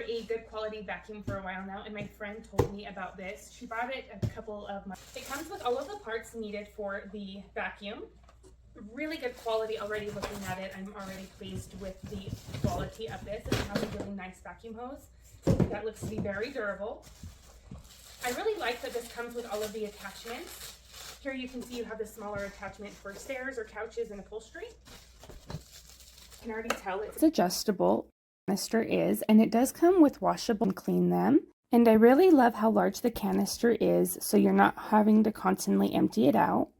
for a good quality vacuum for a while now, and my friend told me about this. She bought it a couple of months. It comes with all of the parts needed for the vacuum. Really good quality. Already looking at it, I'm already pleased with the quality of this. It has a really nice vacuum hose that looks to be very durable. I really like that this comes with all of the attachments. Here you can see you have the smaller attachment for stairs or couches and upholstery. You can already tell it's adjustable. Canister is, and it does come with washable and clean them. And I really love how large the canister is, so you're not having to constantly empty it out.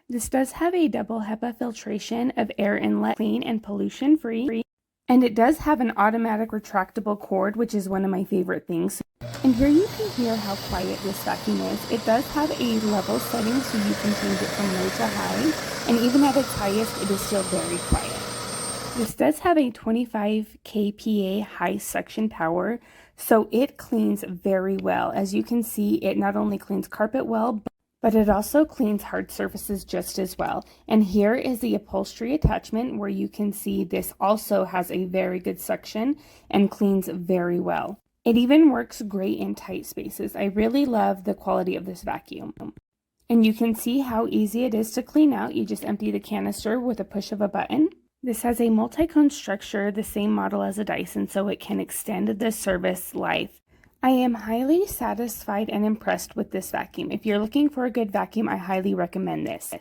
This does have a double HEPA filtration of air inlet, clean and pollution free. And it does have an automatic retractable cord, which is one of my favorite things. And here you can hear how quiet this vacuum is. It does have a level setting, so you can change it from low to high. And even at its highest, it is still very quiet. This does have a 25 kPa high suction power, so it cleans very well. As you can see, it not only cleans carpet well, but it also cleans hard surfaces just as well. And here is the upholstery attachment where you can see this also has a very good suction and cleans very well. It even works great in tight spaces. I really love the quality of this vacuum. And you can see how easy it is to clean out. You just empty the canister with a push of a button. This has a multi-cone structure, the same model as a Dyson, so it can extend the service life. I am highly satisfied and impressed with this vacuum. If you're looking for a good vacuum, I highly recommend this.